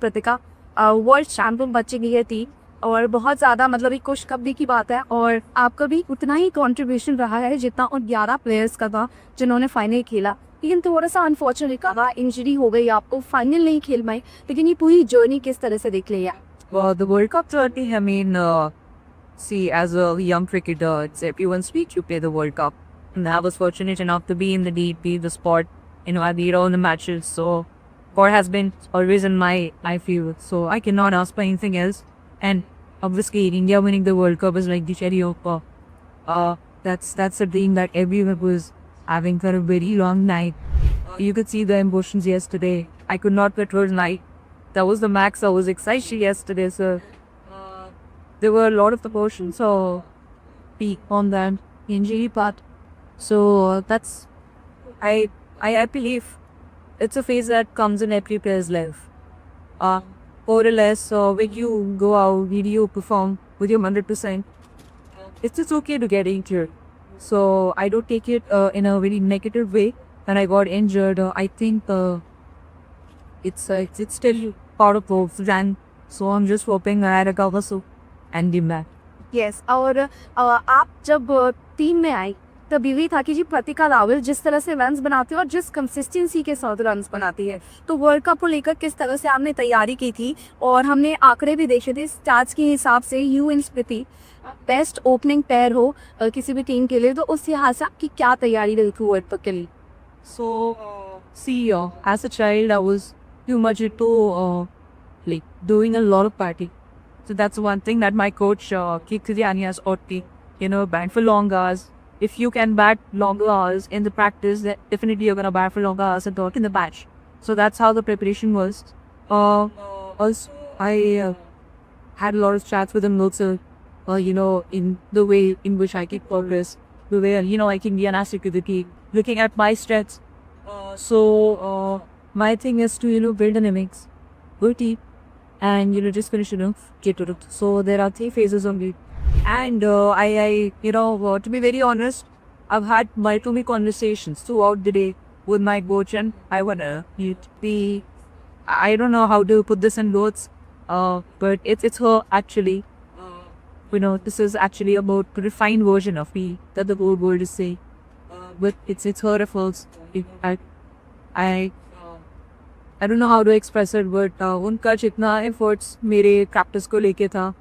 प्रतिका world champion बच्चे की थी और बहुत ज़्यादा मतलब एक खुशखबरी की बात है और आपका भी उतना ही कंट्रीब्यूशन रहा है जितना उन 11 प्लेयर्स का था जिन्होंने फाइनल खेला। लेकिन थोड़ा सा अनफॉर्चुनेट कहा इंजरी हो गई आपको, फाइनल नहीं खेल पाए, लेकिन ये पूरी जर्नी किस तरह से देख लिया? Well, the World Cup journey, I mean, see, as a young cricketer, it's everyone's week you play the World Cup. And I was fortunate enough to be in the lead, be the sport, I lead all the matches. So, sport has been always in my field. So, I cannot ask for anything else. And obviously, India winning the World Cup is like the cherry of that's a dream that everyone was having for a very long night. You could see the emotions yesterday. I could not control night. That was the max. I was excited yesterday, so there were a lot of emotions. So peak on that injury part. So that's I believe it's a phase that comes in every player's life. More or less, when you go out, when you perform with your 100%, it's just okay to get injured. So I don't take it in a very negative way. When I got injured, I think it's still part of the plan. So I'm just hoping I recover soon and be back. Yes और आप जब team में आई तब यही था कि जी प्रतिका रावल जिस तरह से रन्स बनाती है और जिस कंसिस्टेंसी के साथ रन्स बनाती है, तो वर्ल्ड कप को लेकर किस तरह से आपने तैयारी की थी? और हमने आंकड़े भी देखे थे स्टार्स के हिसाब से, you and Smriti best opening pair हो किसी भी टीम के लिए, तो उस लिहाज से आपकी क्या तैयारी रही थी वर्ल्ड कप के लिए? So, see, as a child, I was too much into like doing a lot of party. So that's one thing that my coach, Kiktiani, has taught me. Bat for long hours. If you can bat longer hours in the practice, then definitely you're gonna bat for longer hours and talk in the match. So that's how the preparation was. Also, I had a lot of chats with him also. In the way in which I keep progress, the way I can be an asset to the team, looking at my strengths. So my thing is to build an innings, good team, and just finish get to it. So there are 3 phases only, and I to be very honest, I've had multiple conversations throughout the day with my coach, and I wanna be. I don't know how to put this in words, but it's her actually. This is actually about a refined version of me that the whole world is saying. But it's her efforts. I I don't know how to express it, but उनका जितना efforts मेरे practice को लेके था,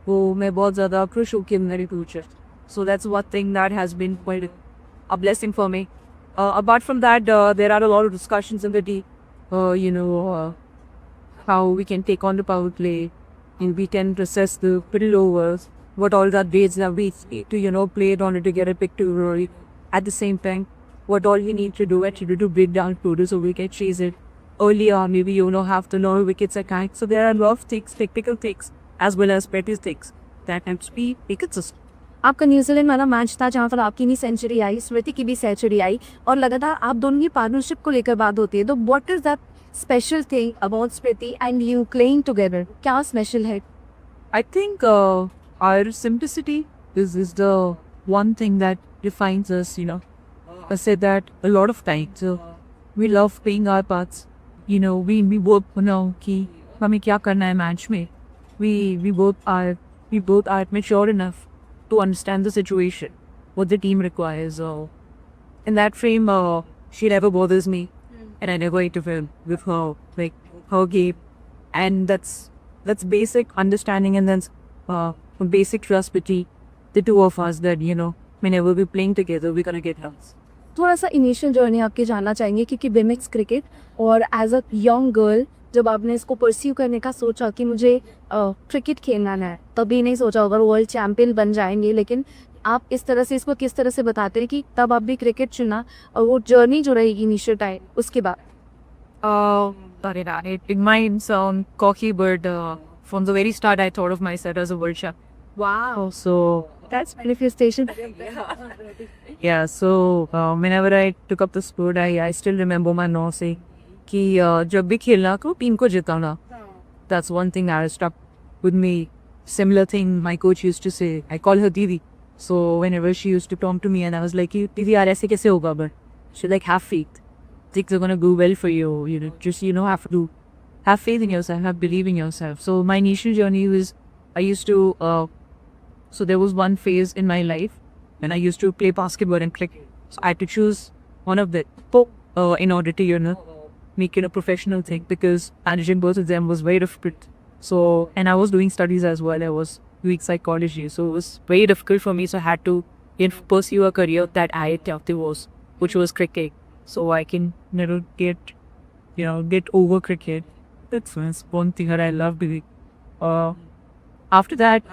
वो मैं बहुत ज़्यादा खुश हूँ कि मेरे future. So that's one thing that has been quite a blessing for me. Apart from that, there are a lot of discussions in the team. How we can take on the power play, and we can process the middle overs, what all the grades that we need to play in order to get a victory. At the same time, what all you need to do actually to break down further so we can chase it earlier. Maybe have to know wickets at time. So there are a lot of things, technical things as well as practice things that have to be consistent. आपका New Zealand वाला match था जहाँ पर आपकी भी century आई, स्मृति की भी century आई और लगातार आप दोनों की पार्टनरशिप को लेकर बात होती है, तो what is that special thing about Smriti and you playing together? क्या स्पेशल है? I think our simplicity is the one thing that defines us. I said that a lot of times. So we love playing our parts. We both know कि हमें क्या करना है match में. We both are mature enough to understand the situation, what the team requires. In that frame, she never bothers me, and I never interfere with her, like her game, and that's basic understanding, and then basic trust between the two of us that whenever we're playing together, we're gonna get help. थोड़ा सा initial journey आपकी जानना चाहेंगे क्योंकि women's cricket और as a young girl जब आपने इसको परस्यू करने का सोचा कि मुझे क्रिकेट खेलना है, तभी नहीं सोचा होगा वर्ल्ड चैम्पियन बन जाएंगे, लेकिन आप इस तरह से इसको किस तरह से बताते हैं कि तब आप भी क्रिकेट चुना और वो जर्नी जो रहेगी इनिशियल टाइम उसके बाद? It might sound cocky, but from the very start, I thought of myself as a world champ. Wow, So that's manifestation. yeah, so whenever I took up the sport, I still remember my mom saying कि जब भी खेलना को team को जिताना. That's one thing that has stuck with me. Similar thing my coach used to say. I call her Didi. So whenever she used to talk to me and I was like, Didi यार ऐसे कैसे होगा? But she's like, have faith. Things are gonna go well for you. Just have to have faith in yourself, have believe in yourself. So my initial journey was, I used to, so there was one phase in my life when I used to play basketball and cricket. So I had to choose one of the in order to, make it a professional thing, because managing both of them was very difficult. So, and I was doing studies as well. I was doing psychology. So it was very difficult for me. So I had to pursue a career that I thought was, which was cricket. So I can, get over cricket. That's one thing that I love doing. After that,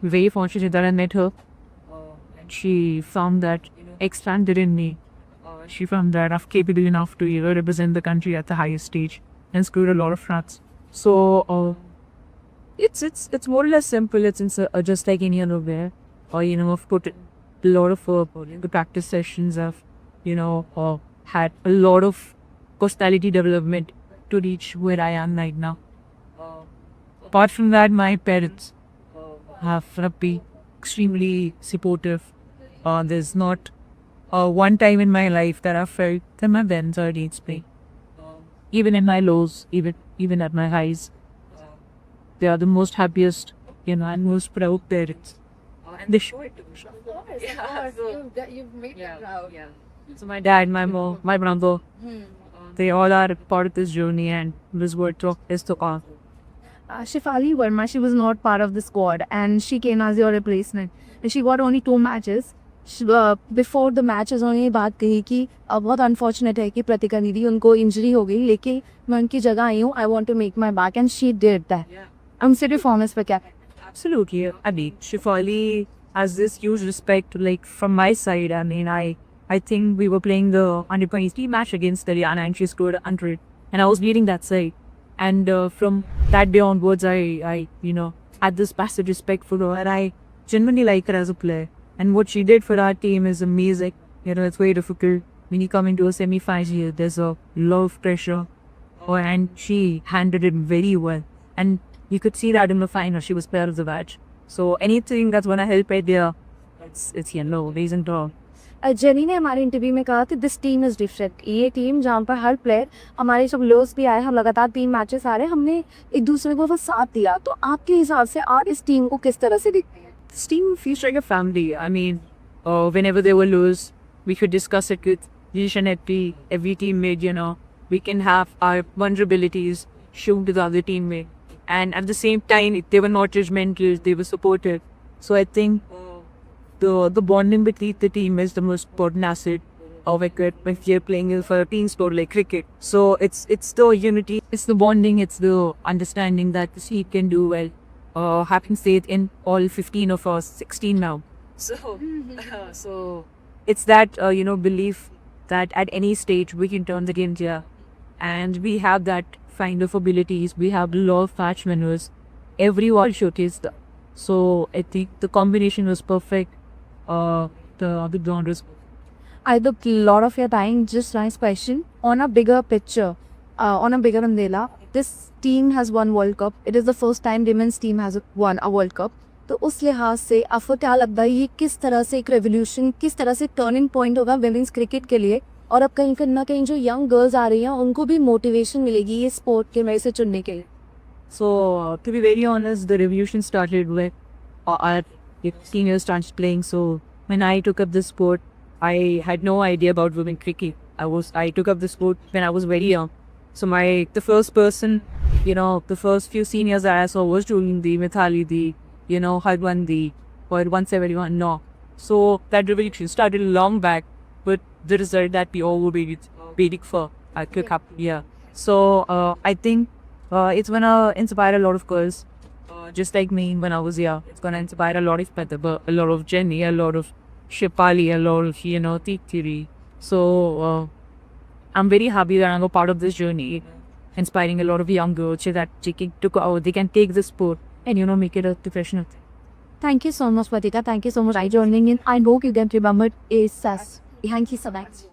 very fortunate that I met her. She found that expanded in me. She found that I'm capable enough to represent the country at the highest stage and scored a lot of runs. So it's more or less simple. It's just like any other way. Or I've put a lot of the practice sessions. I've had a lot of personality development to reach where I am right now. Apart from that, my parents have been extremely supportive. There's not one time in my life that I felt that my parents are against me. Even in my lows, even at my highs, they are the most happiest, and most proud parents. And they show it to me. You've made me proud. Yeah. So my dad, my mom, my brother, they all are part of this journey, and this world talk is to come. Shefali Verma, she was not part of the squad and she came as your replacement. And she got only 2 matches. Before the matches उन्होंने ये बात कही कि बहुत unfortunate है कि प्रतिका दीदी उनको इंजरी हो गई, लेकिन मैं उनकी जगह आई हूँ. I want to make my back and she did that. उनसे परफॉर्मेंस पे क्या? Absolutely. I mean, Shefali has this huge respect, like, from my side. I mean, I think we were playing the under-23 match against Haryana and she scored 100. And I was leading that side. And from that day onwards, I had this massive respect for her. And I genuinely like her as a player. And what she did for our team is amazing. It's very difficult. When you come into a semi-final, there's a lot of pressure. And she handled it very well. And you could see that in the final. She was player of the match. So anything that's going to help right there, it's reason to. Jenny ने हमारे interview में कहा कि this team is different. ये team जहाँ पर हर player, हमारे सब लोस भी आए, हम लगातार 3 मैचेस आ रहे, हमने एक दूसरे को वो साथ दिया. तो आपके हिसाब से आप इस टीम को किस तरह से देखते हैं? This team feels like a family. I mean, whenever they were lose, we could discuss it with each and every teammate, We can have our vulnerabilities shown to the other teammate. And at the same time, they were not judgmental, they were supportive. So I think the bonding between the team is the most important asset of a cricket when you're playing for a team sport like cricket. So it's the unity, it's the bonding, it's the understanding that the team can do well. Having stayed in all 15 of us, 16 now. So it's that belief that at any stage we can turn the game here, and we have that kind of abilities. We have a lot of match winners. Everyone showcased that. So I think the combination was perfect. The genres. I took a lot of your time. Just nice question. On a bigger picture, on a bigger umbrella, this team has won World Cup. It is the first time women's team has won a World Cup. तो उस लिहाज से आपको क्या लगता है ये किस तरह से एक रेवोल्यूशन, किस तरह से टर्निंग पॉइंट होगा विमेंस क्रिकेट के लिए, और अब कहीं ना कहीं जो यंग गर्ल्स आ रही हैं उनको भी मोटिवेशन मिलेगी ये स्पोर्ट के में से चुनने के लिए? So to be very honest, the revolution started with our seniors started playing. So when I took up this sport, I had no idea about women cricket. I took up the sport when I was very young. So the first person, the first few seniors that I saw was Julindi, Mithali, Harwandi, or 171. No. So that revolution started long back, but the result that we all were waiting for, I could have, yeah. So I think it's gonna inspire a lot of girls, just like me when I was young. It's gonna inspire a lot of Pratibha, a lot of Jenny, a lot of Shipali, a lot of Titiri. So I'm very happy that I'm a part of this journey, inspiring a lot of young girls so that they can take this sport and make it a professional thing. Thank you so much, Pratika. Thank you so much for joining in. I hope you get remembered ASAS. Thank you so much.